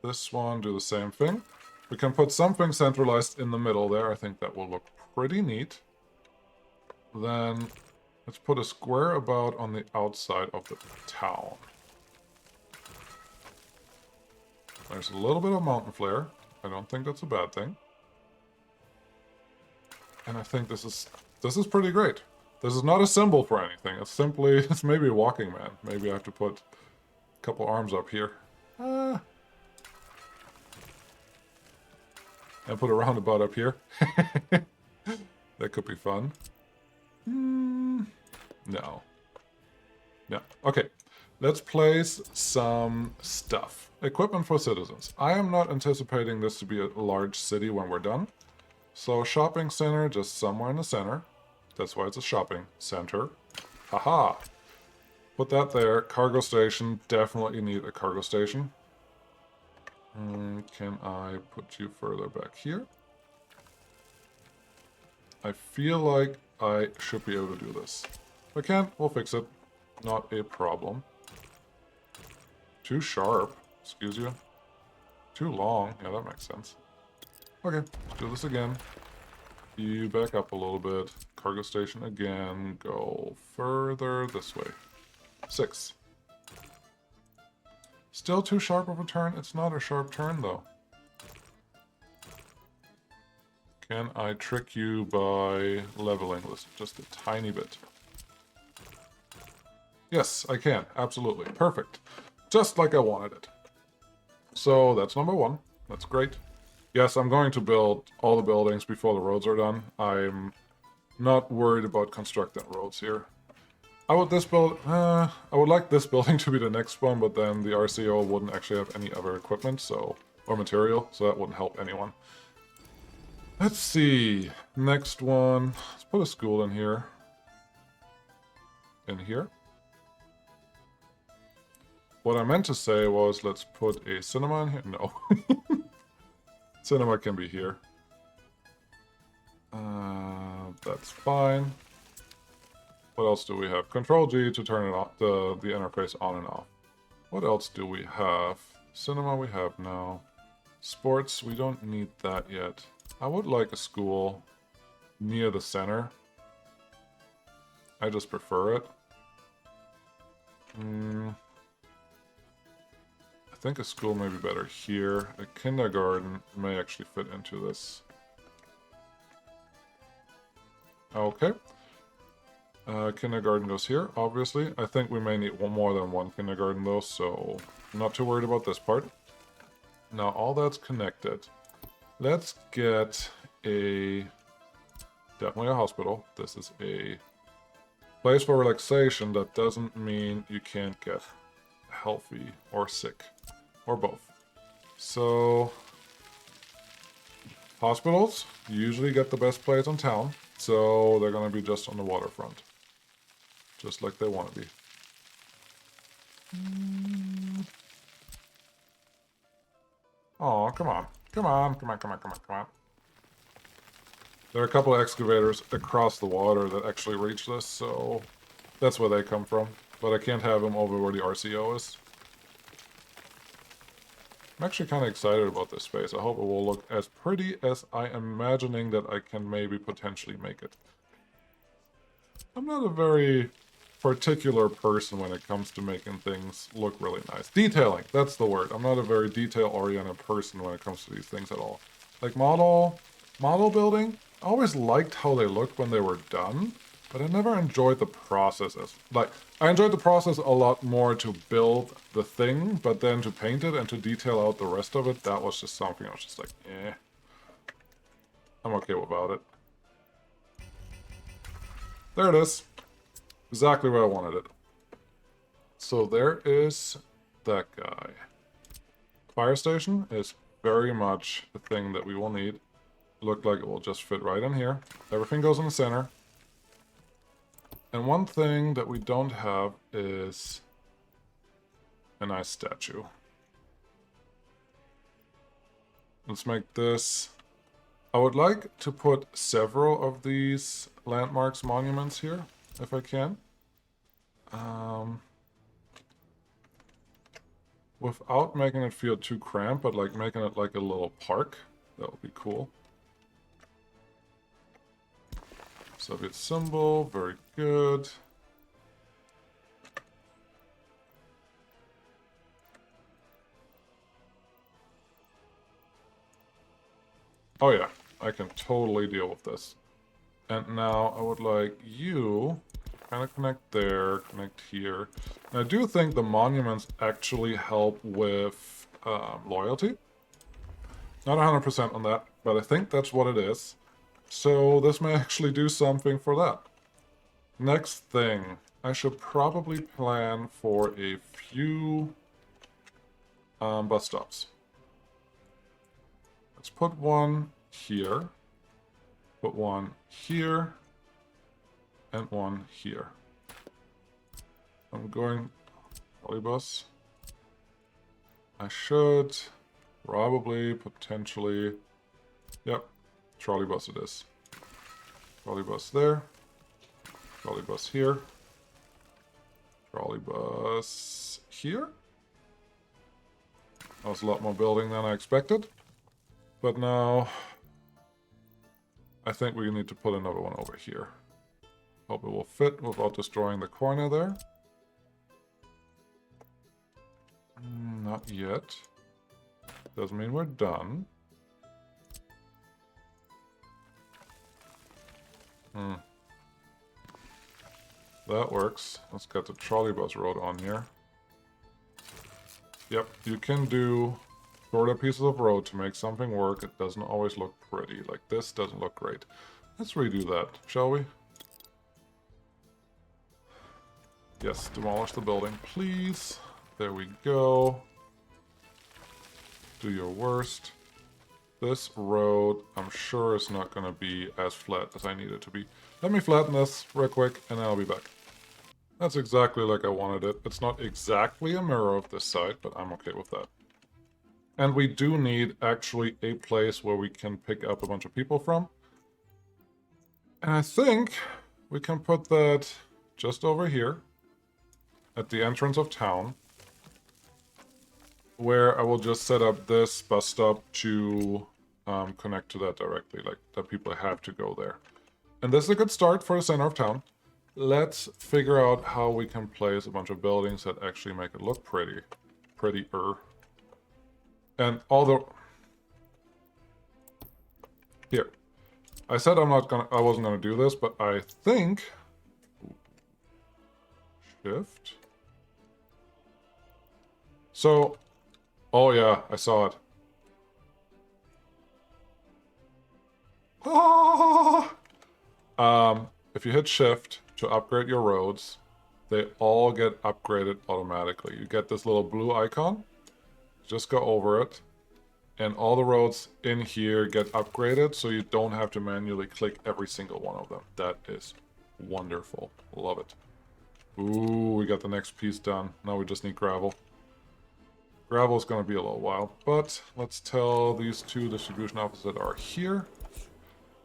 This one, do the same thing. We can put something centralized in the middle there. I think that will look pretty neat. Then let's put a square about on the outside of the town. There's a little bit of mountain flare. I don't think that's a bad thing. And I think this is pretty great. This is not a symbol for anything. It's simply, it's maybe a walking man. Maybe I have to put a couple arms up here. And put a roundabout up here. That could be fun. No. Yeah. Okay. Let's place some stuff. Equipment for citizens. I am not anticipating this to be a large city when we're done. So shopping center, just somewhere in the center. That's why it's a shopping center. Haha. Put that there. Cargo station. Definitely need a cargo station. Can I put you further back here? I feel like I should be able to do this. If I can't, we'll fix it. Not a problem. Too sharp. Excuse you. Too long. Yeah, that makes sense. Okay, let's do this again. You back up a little bit. Cargo station again. Go further this way. 6. Still too sharp of a turn? It's not a sharp turn, though. Can I trick you by leveling this just a tiny bit? Yes, I can. Absolutely. Perfect. Just like I wanted it. So that's number 1. That's great. Yes, I'm going to build all the buildings before the roads are done. I'm not worried about constructing roads here. I would like this building to be the next one, but then the RCO wouldn't actually have any other equipment, or material, so that wouldn't help anyone. Let's see. Next one. Let's put a school in here. In here. What I meant to say was, let's put a cinema in here. No. Cinema can be here. That's fine. What else do we have? Control G to turn it off, the interface on and off. What else do we have? Cinema we have now. Sports, we don't need that yet. I would like a school near the center. I just prefer it. I think a school may be better here. A kindergarten may actually fit into this. Okay. Kindergarten goes here, obviously. I think we may need more than one kindergarten, though, so I'm not too worried about this part. Now, all that's connected. Let's get definitely a hospital. This is a place for relaxation. That doesn't mean you can't get healthy or sick, or both. So, hospitals usually get the best place in town, so they're going to be just on the waterfront. Just like they want to be. Oh, come on. Come on, come on, come on, come on, come on. There are a couple of excavators across the water that actually reach this, so that's where they come from. But I can't have them over where the RCO is. I'm actually kind of excited about this space. I hope it will look as pretty as I am imagining that I can maybe potentially make it. I'm not a very particular person when it comes to making things look really nice. Detailing, that's the word. I'm not a very detail-oriented person when it comes to these things at all. Like model building, I always liked how they looked when they were done, but I never enjoyed the process I enjoyed the process a lot more to build the thing, but then to paint it and to detail out the rest of it, that was just something I was just like, eh. I'm okay without it. There it is. Exactly where I wanted it. So there is that guy. Fire station is very much the thing that we will need. look like it will just fit right in here. Everything goes in the center. And one thing that we don't have is a nice statue. Let's make this... I would like to put several of these landmarks, monuments here, if I can. Without making it feel too cramped, but like making it like a little park. That would be cool. Soviet symbol, very good. Oh yeah, I can totally deal with this. And now I would like you kind of connect there, connect here. And I do think the monuments actually help with loyalty. Not 100% on that, but I think that's what it is. So this may actually do something for that. Next thing, I should probably plan for a few bus stops. Let's put one here, put one here, and one here. I'm going trolleybus. I should probably, potentially, yep, trolleybus it is. Trolleybus there, trolleybus here, trolleybus here. That was a lot more building than I expected. But now, I think we need to put another one over here. Hope it will fit without destroying the corner there. Not yet. Doesn't mean we're done. That works. Let's get the trolleybus road on here. Yep, you can do shorter pieces of road to make something work. It doesn't always look pretty. Like this doesn't look great. Let's redo that, shall we? Yes, demolish the building, please. There we go. Do your worst. This road, I'm sure, is not going to be as flat as I need it to be. Let me flatten this real quick, and then I'll be back. That's exactly like I wanted it. It's not exactly a mirror of this side, but I'm okay with that. And we do need, actually, a place where we can pick up a bunch of people from. And I think we can put that just over here, at the entrance of town, where I will just set up this bus stop to connect to that directly, like that people have to go there. And this is a good start for the center of town. Let's figure out how we can place a bunch of buildings that actually make it look prettier. And although... Here. I said I wasn't gonna do this, but I think... Shift? So... Oh yeah, I saw it. If you hit shift to upgrade your roads, they all get upgraded automatically. You get this little blue icon, just go over it, and all the roads in here get upgraded, so you don't have to manually click every single one of them. That is wonderful. Love it. Ooh, we got the next piece done. Now we just need gravel. Gravel is going to be a little while, but let's tell these two distribution offices that are here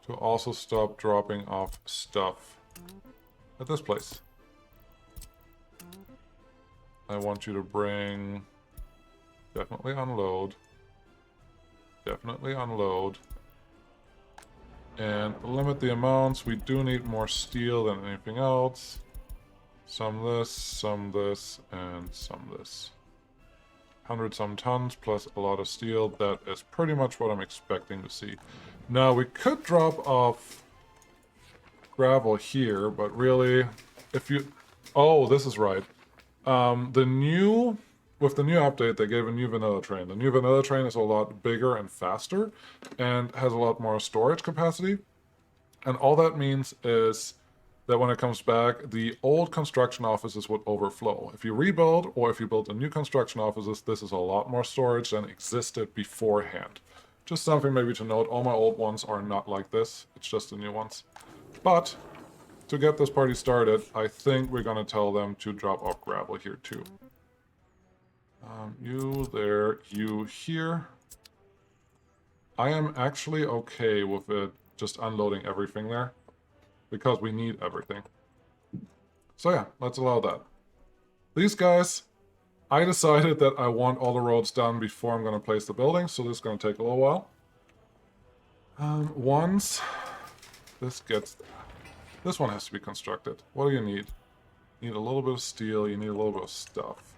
to also stop dropping off stuff at this place. I want you to bring... Definitely unload. Definitely unload. And limit the amounts. We do need more steel than anything else. Some this, and some this. 100-some tons plus a lot of steel. That is pretty much what I'm expecting to see. Now, we could drop off gravel here, but really, if you... Oh, this is right. With the new update, they gave a new vanilla train. The new vanilla train is a lot bigger and faster, and has a lot more storage capacity. And all that means is that when it comes back, the old construction offices would overflow. If you rebuild, or if you build a new construction offices, this is a lot more storage than existed beforehand. Just something maybe to note, all my old ones are not like this. It's just the new ones. But to get this party started, I think we're going to tell them to drop off gravel here too. You there, you here. I am actually okay with it just unloading everything there, because we need everything. So yeah, let's allow that. These guys, I decided that I want all the roads done before I'm going to place the building, so this is going to take a little while. Once this gets... This one has to be constructed. What do you need? You need a little bit of steel, you need a little bit of stuff.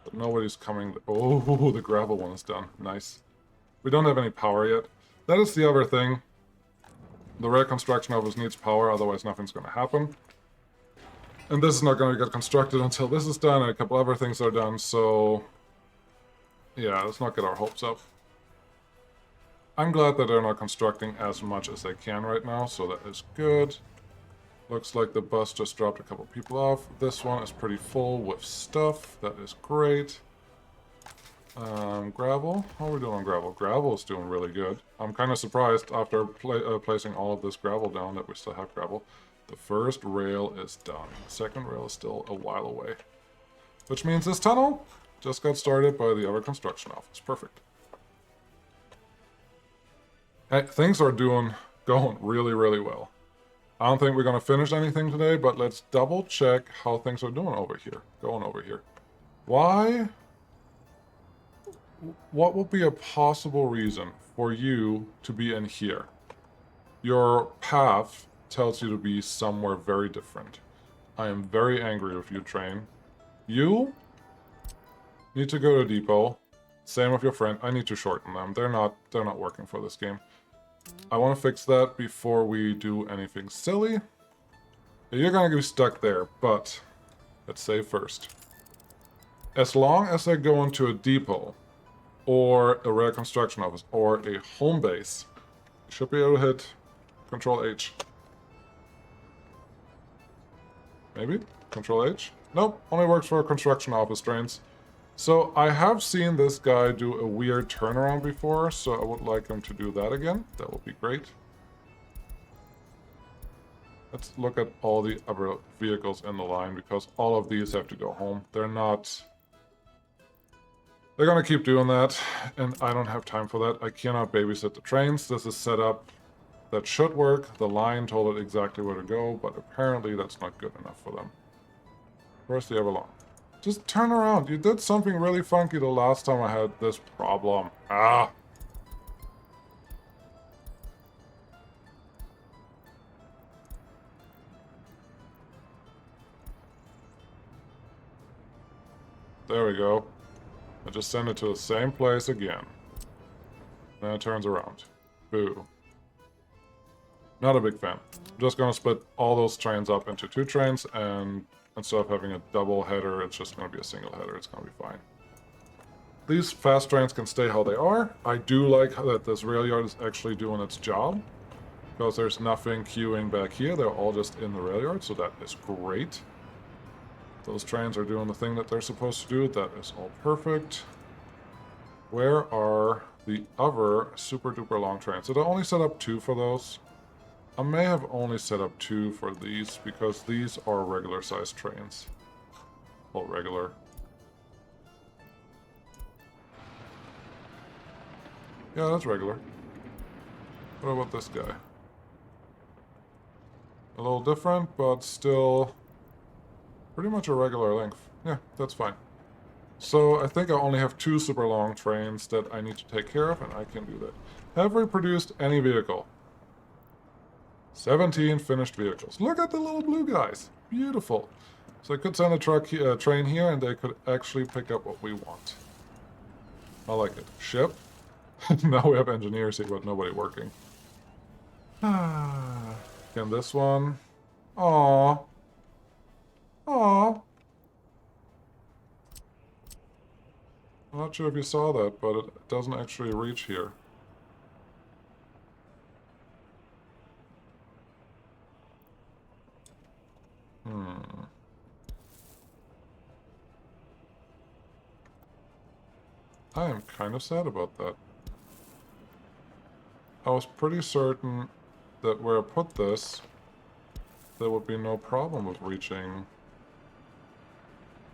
But nobody's coming... Oh, the gravel one is done. Nice. We don't have any power yet. That is the other thing. The rare construction office needs power, otherwise nothing's going to happen. And this is not going to get constructed until this is done, and a couple other things are done, so... Yeah, let's not get our hopes up. I'm glad that they're not constructing as much as they can right now, so that is good. Looks like the bus just dropped a couple people off. This one is pretty full with stuff. That is great. Gravel? How are we doing on gravel? Gravel is doing really good. I'm kind of surprised after placing all of this gravel down that we still have gravel. The first rail is done. The second rail is still a while away. Which means this tunnel just got started by the other construction office. Perfect. Hey, things are going really, really well. I don't think we're going to finish anything today, but let's double check how things are doing over here. Going over here. Why? What would be a possible reason for you to be in here? Your path tells you to be somewhere very different. I am very angry with you, train. You need to go to depot. Same with your friend. I need to shorten them. They're not working for this game. I want to fix that before we do anything silly. You're gonna be stuck there, but let's save first. As long as I go into a depot, or a rare construction office, or a home base, you should be able to hit Control H. Maybe? Control H? Nope, only works for construction office trains. So I have seen this guy do a weird turnaround before, so I would like him to do that again. That would be great. Let's look at all the other vehicles in the line, because all of these have to go home. They're not... They're gonna keep doing that, and I don't have time for that. I cannot babysit the trains. This is set up. That should work. The line told it exactly where to go, but apparently that's not good enough for them. Where's the Everlong? Just turn around. You did something really funky the last time I had this problem. Ah! There we go. I just send it to the same place again. Then it turns around. Boo. Not a big fan. I'm just gonna split all those trains up into 2 trains, and instead of having a double header, it's just gonna be a single header. It's gonna be fine. These fast trains can stay how they are. I do like that this rail yard is actually doing its job, because there's nothing queuing back here. They're all just in the rail yard, so that is great. Those trains are doing the thing that they're supposed to do. That is all perfect. Where are the other super duper long trains? Did I only set up 2 for those? I may have only set up 2 for these, because these are regular sized trains. Well, regular. Yeah, that's regular. What about this guy? A little different, but still pretty much a regular length. Yeah, that's fine. So I think I only have 2 super long trains that I need to take care of, and I can do that. Have we produced any vehicle? 17 finished vehicles. Look at the little blue guys. Beautiful. So I could send a train here, and they could actually pick up what we want. I like it. Ship. Now we have engineers here, but nobody working. Can this one? Aww. Aww. I'm not sure if you saw that, but it doesn't actually reach here. I am kind of sad about that. I was pretty certain that where I put this, there would be no problem with reaching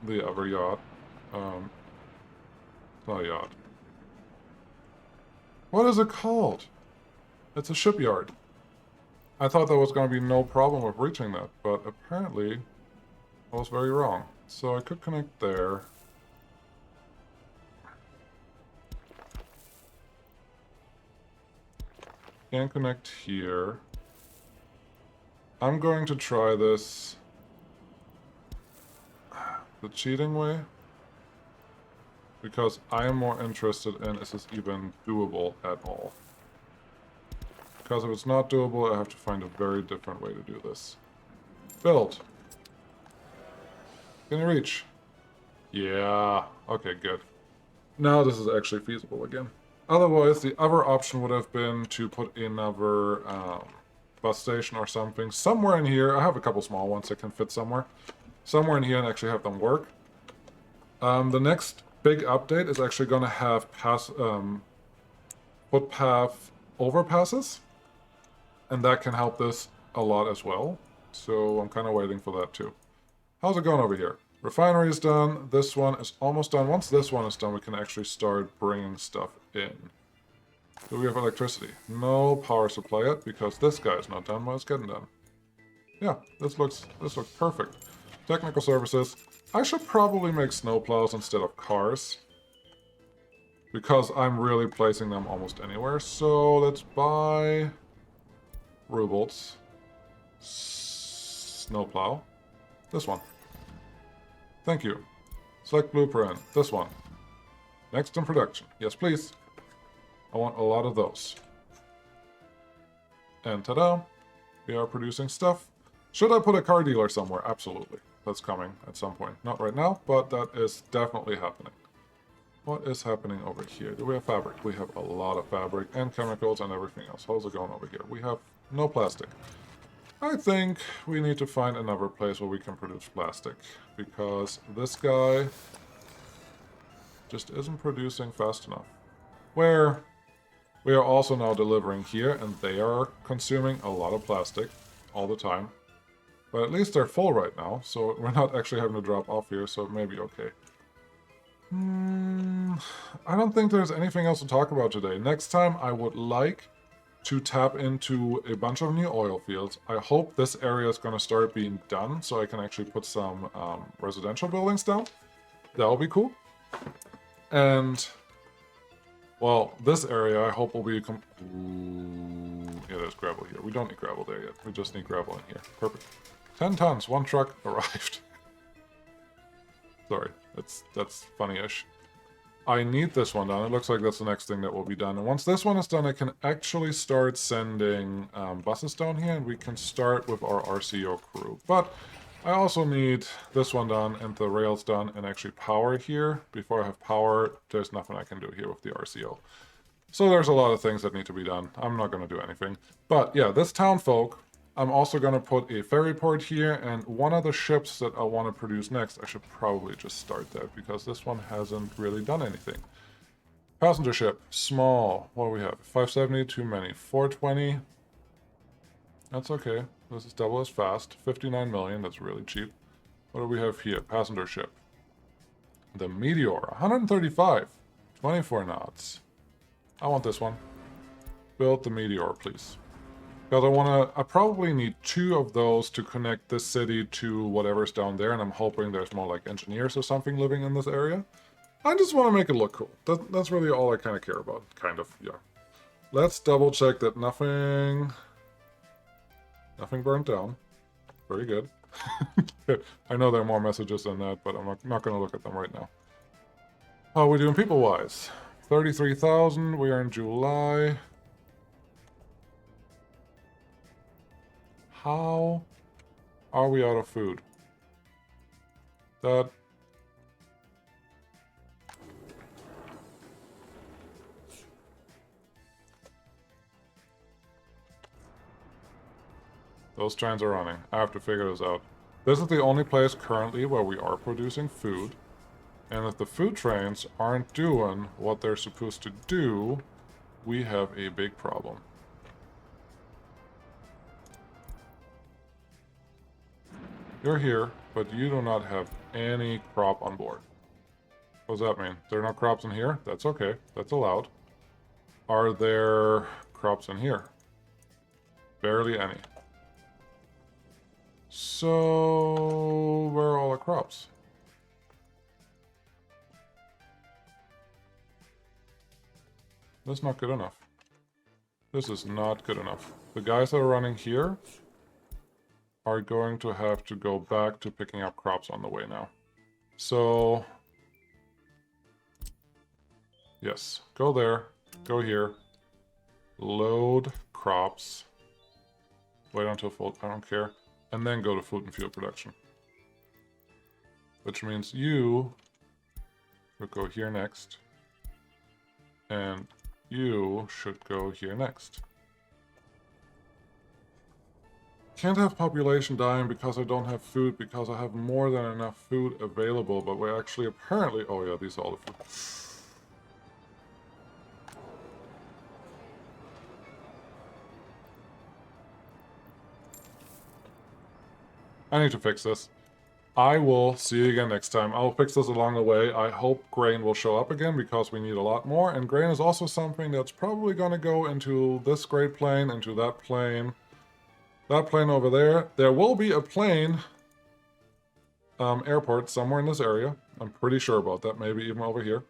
the other yacht. It's not a yacht. What is it called? It's a shipyard. I thought there was going to be no problem with reaching that, but apparently I was very wrong. So I could connect there. Can't connect here. I'm going to try this the cheating way, because I am more interested in is this even doable at all. Because if it's not doable, I have to find a very different way to do this. Build. Can you reach? Yeah. Okay, good. Now this is actually feasible again. Otherwise, the other option would have been to put another bus station or something somewhere in here. I have a couple small ones that can fit somewhere. Somewhere in here and actually have them work. The next big update is actually going to have footpath overpasses. And that can help this a lot as well. So I'm kind of waiting for that too. How's it going over here? Refinery is done. This one is almost done. Once this one is done, we can actually start bringing stuff in. Do we have electricity? No power supply yet because this guy is not done, but it's getting done. Yeah, this looks perfect. Technical services. I should probably make snowplows instead of cars, because I'm really placing them almost anywhere. So let's buy rubles. Snowplow. This one. Thank you. Select blueprint. This one. Next in production. Yes, please. I want a lot of those. And ta-da! We are producing stuff. Should I put a car dealer somewhere? Absolutely. That's coming at some point. Not right now, but that is definitely happening. What is happening over here? Do we have fabric? We have a lot of fabric and chemicals and everything else. How's it going over here? We have no plastic. I think we need to find another place where we can produce plastic, because this guy just isn't producing fast enough. Where we are also now delivering here, and they are consuming a lot of plastic all the time. But at least they're full right now, so we're not actually having to drop off here, so it may be okay. I don't think there's anything else to talk about today. Next time I would like to tap into a bunch of new oil fields. I hope this area is going to start being done so I can actually put some residential buildings down. That'll be cool. And, well, this area I hope will be... yeah, there's gravel here. We don't need gravel there yet. We just need gravel in here. Perfect. 10 tons. One truck arrived. Sorry, that's funny-ish. I need this one done. It looks like that's the next thing that will be done. And once this one is done, I can actually start sending buses down here, and we can start with our RCO crew. But I also need this one done and the rails done and actually power here. Before I have power, there's nothing I can do here with the RCO. So there's a lot of things that need to be done. I'm not going to do anything. But yeah, this town folk, I'm also going to put a ferry port here, and one of the ships that I want to produce next, I should probably just start that, because this one hasn't really done anything. Passenger ship, small. What do we have? 570, too many. 420. That's okay. This is double as fast. 59 million, that's really cheap. What do we have here? Passenger ship. The Meteor, 135. 24 knots. I want this one. Build the Meteor, please. Because I probably need 2 of those to connect this city to whatever's down there, and I'm hoping there's more like engineers or something living in this area. I just want to make it look cool. That's really all I kind of care about. Kind of, yeah. Let's double check that nothing burnt down. Very good. I know there are more messages than that, but I'm not going to look at them right now. How are we doing people-wise? 33,000, we are in July. How are we out of food? That... Those trains are running. I have to figure this out. This is the only place currently where we are producing food. And if the food trains aren't doing what they're supposed to do, we have a big problem. You're here, but you do not have any crop on board. What does that mean? There are no crops in here? That's okay. That's allowed. Are there crops in here? Barely any. So, where are all the crops? That's not good enough. This is not good enough. The guys that are running here are going to have to go back to picking up crops on the way now. So, yes, go there, go here, load crops, wait until full, I don't care, and then go to food and fuel production. Which means you would go here next, and you should go here next. Can't have population dying because I don't have food, because I have more than enough food available, but we actually apparently... Oh yeah, these are all the food. I need to fix this. I will see you again next time. I'll fix this along the way. I hope grain will show up again because we need a lot more, and grain is also something that's probably going to go into this great plane, into that plane over there. There will be a plane airport somewhere in this area. I'm pretty sure about that, maybe even over here.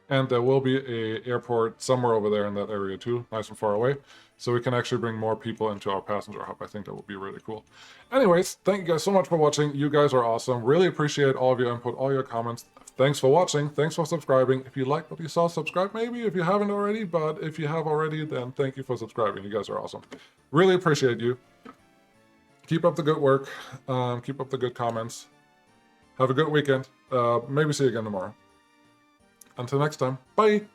And there will be a airport somewhere over there in that area too, nice and far away. So we can actually bring more people into our passenger hub. I think that would be really cool. Anyways, thank you guys so much for watching. You guys are awesome. Really appreciate all of your input, all your comments. Thanks for watching. Thanks for subscribing. If you liked what you saw, subscribe maybe if you haven't already. But if you have already, then thank you for subscribing. You guys are awesome. Really appreciate you. Keep up the good work. Keep up the good comments. Have a good weekend. Maybe see you again tomorrow. Until next time, bye!